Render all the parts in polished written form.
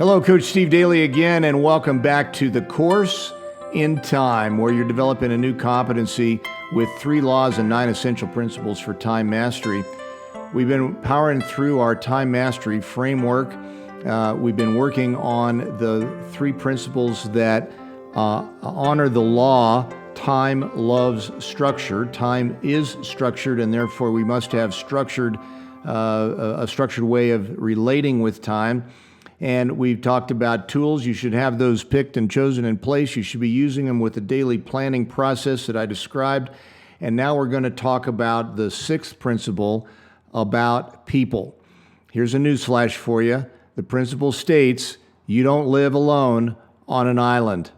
Hello, Coach Steve Daly again, and welcome back to the Course in Time, where you're developing a new competency with 3 laws and 9 essential principles for time mastery. We've been powering through our time mastery framework. We've been working on the 3 principles that honor the law. Time loves structure. Time is structured, and therefore we must have a structured way of relating with time. And we've talked about tools. You should have those picked and chosen in place. You should be using them with the daily planning process that I described. And now we're going to talk about the 6th principle about people. Here's a newsflash for you. The principle states, you don't live alone on an island.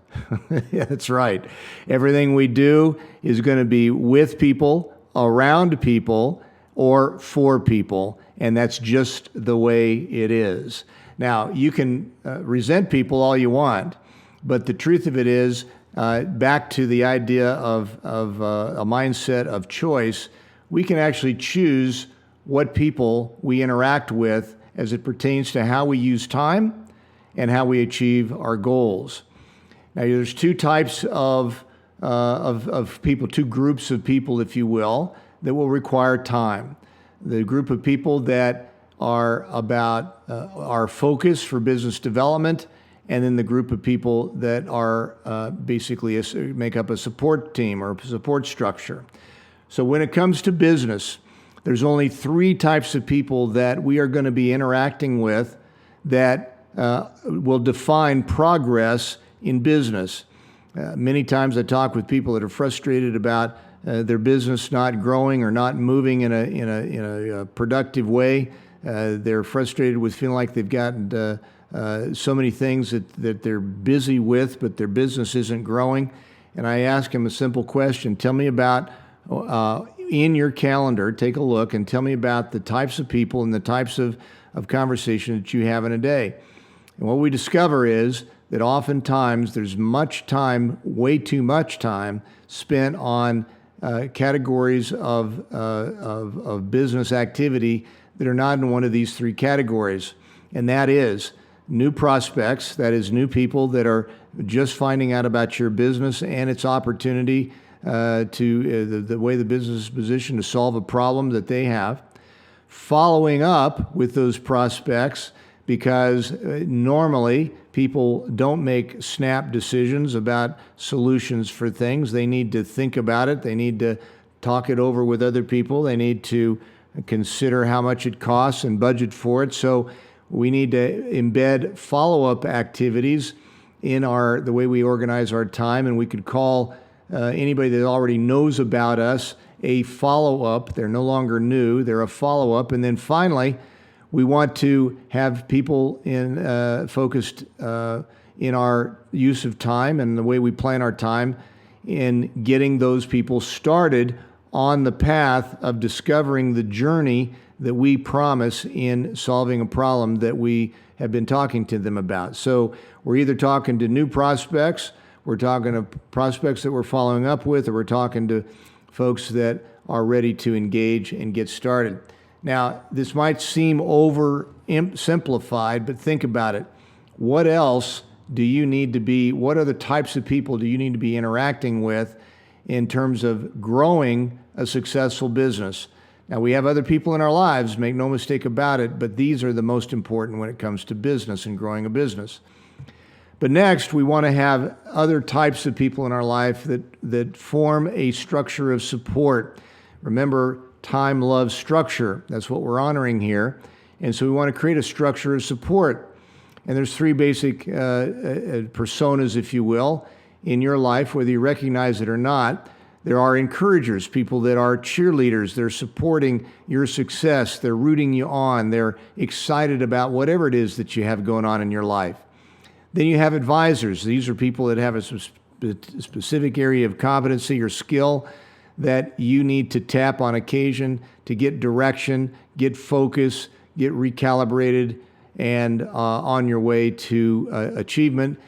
Yeah, that's right. Everything we do is going to be with people, around people, or for people. And that's just the way it is. Now, you can resent people all you want, but the truth of it is, back to the idea of a mindset of choice, we can actually choose what people we interact with as it pertains to how we use time and how we achieve our goals. Now, there's 2 types of people, 2 groups of people, if you will, that will require time. The group of people that are about our focus for business development, and then the group of people that are basically make up a support team or a support structure. So when it comes to business, there's only 3 types of people that we are going to be interacting with that will define progress in business. Many times I talk with people that are frustrated about their business not growing or not moving in a productive way. They're frustrated with feeling like they've gotten so many things that they're busy with, but their business isn't growing. And I ask them a simple question. Tell me about, in your calendar, take a look and tell me about the types of people and the types of conversation that you have in a day. And what we discover is that oftentimes there's much time, way too much time, spent on categories of business activity that are not in one of these 3 categories. And that is new prospects, that is new people that are just finding out about your business and its opportunity the way the business is positioned to solve a problem that they have. Following up with those prospects, because normally people don't make snap decisions about solutions for things. They need to think about it. They need to talk it over with other people. They need to consider how much it costs and budget for it. So we need to embed follow-up activities in the way we organize our time, and we could call anybody that already knows about us a follow-up. They're no longer new, they're a follow-up. And then finally, we want to have people focused in our use of time and the way we plan our time in getting those people started on the path of discovering the journey that we promise in solving a problem that we have been talking to them about. So we're either talking to new prospects, we're talking to prospects that we're following up with, or we're talking to folks that are ready to engage and get started. Now, this might seem oversimplified, but think about it. What else do you need to be, what other types of people do you need to be interacting with in terms of growing a successful business? Now, we have other people in our lives, make no mistake about it, but these are the most important when it comes to business and growing a business. But next, we want to have other types of people in our life that form a structure of support. Remember, time loves structure. That's what we're honoring here. And so we want to create a structure of support. And there's 3 basic personas, if you will, in your life, whether you recognize it or not. There are encouragers, people that are cheerleaders. They're supporting your success. They're rooting you on. They're excited about whatever it is that you have going on in your life. Then you have advisors. These are people that have a specific area of competency or skill that you need to tap on occasion to get direction, get focus, get recalibrated, and on your way to achievement,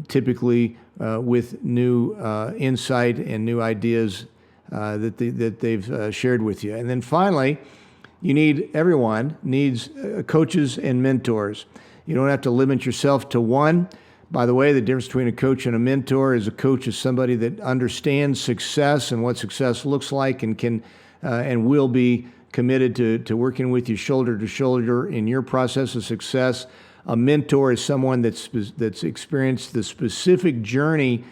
typically with new insight and new ideas that they've shared with you. And then finally, everyone needs coaches and mentors. You don't have to limit yourself to one. By the way, the difference between a coach and a mentor is a coach is somebody that understands success and what success looks like and can and will be committed to working with you shoulder to shoulder in your process of success. A mentor is someone that's experienced the specific journey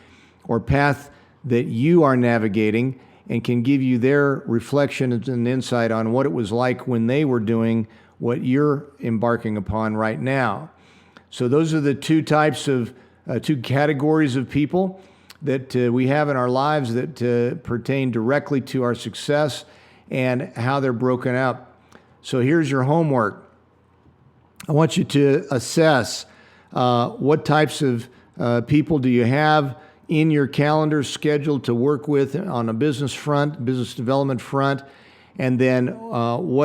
or path that you are navigating and can give you their reflections and insight on what it was like when they were doing what you're embarking upon right now. So those are the two categories of people that we have in our lives that pertain directly to our success and how they're broken up. So here's your homework. I want you to assess what types of people do you have in your calendar scheduled to work with on a business front, business development front, and then who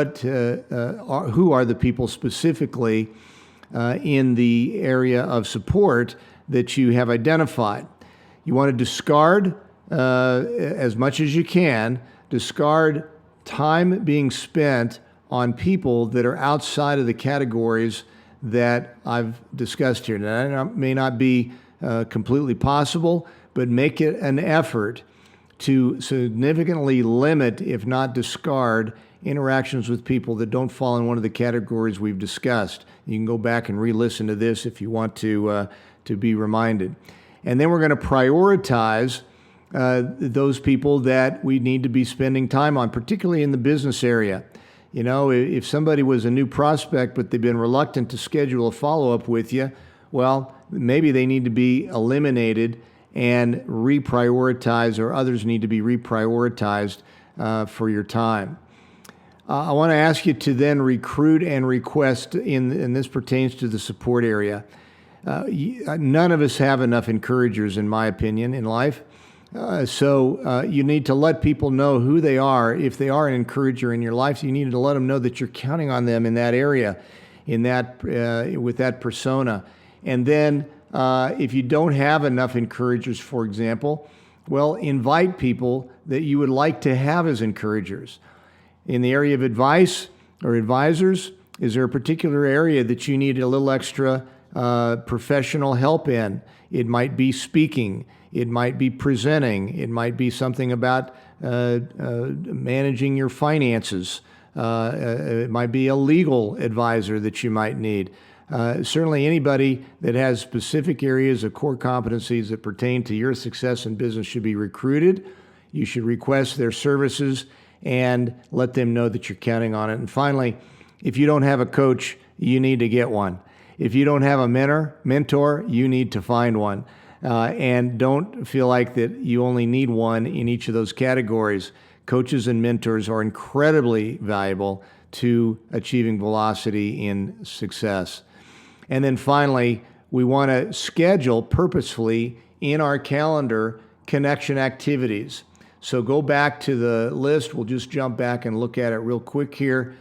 are the people specifically in the area of support that you have identified. You want to discard as much as you can, discard time being spent on people that are outside of the categories that I've discussed here. Now, that may not be completely possible, but make it an effort to significantly limit, if not discard, interactions with people that don't fall in one of the categories we've discussed. You can go back and re-listen to this if you want to be reminded. And then we're going to prioritize those people that we need to be spending time on, particularly in the business area. You know, if somebody was a new prospect, but they've been reluctant to schedule a follow-up with you, well, maybe they need to be eliminated and reprioritized, or others need to be reprioritized for your time. I want to ask you to then recruit and request, and this pertains to the support area. None of us have enough encouragers, in my opinion, in life. So you need to let people know who they are. If they are an encourager in your life, you need to let them know that you're counting on them in that area, with that persona. And then if you don't have enough encouragers, for example, well, invite people that you would like to have as encouragers. In the area of advice or advisors, is there a particular area that you need a little extra professional help in? It might be speaking. It might be presenting. It might be something about managing your finances. It might be a legal advisor that you might need. Certainly anybody that has specific areas of core competencies that pertain to your success in business should be recruited. You should request their services and let them know that you're counting on it. And finally, if you don't have a coach, you need to get one. If you don't have a mentor, you need to find one. And don't feel like that you only need one in each of those categories. Coaches and mentors are incredibly valuable to achieving velocity in success. And then finally, we want to schedule purposefully in our calendar connection activities. So go back to the list. We'll just jump back and look at it real quick here.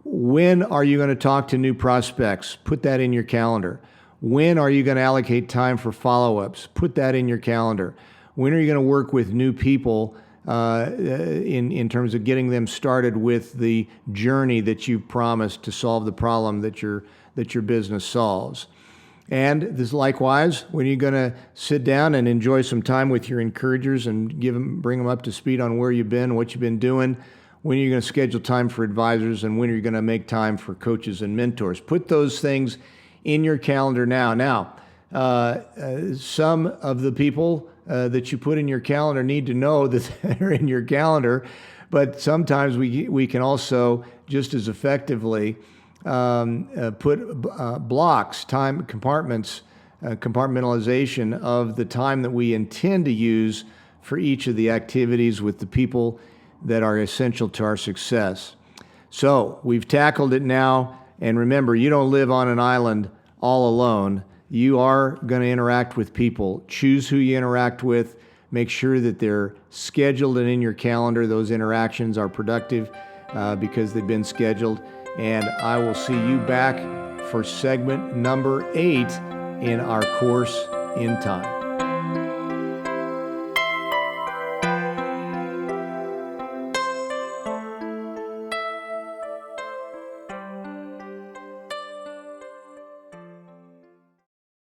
When are you going to talk to new prospects? Put that in your calendar. When are you going to allocate time for follow-ups? Put that in your calendar. When are you going to work with new people in terms of getting them started with the journey that you promised to solve the problem that your business solves? And this likewise, when you're going to sit down and enjoy some time with your encouragers and bring them up to speed on where you've been, what you've been doing, when you're going to schedule time for advisors, and when you're going to make time for coaches and mentors. Put those things in your calendar now. Now, some of the people that you put in your calendar need to know that they're in your calendar, but sometimes we can also just as effectively put blocks, time compartments, compartmentalization of the time that we intend to use for each of the activities with the people that are essential to our success. So we've tackled it now, and remember, you don't live on an island all alone. You are going to interact with people. Choose who you interact with. Make sure that they're scheduled and in your calendar. Those interactions are productive because they've been scheduled. And I will see you back for segment number 8 in our course in time.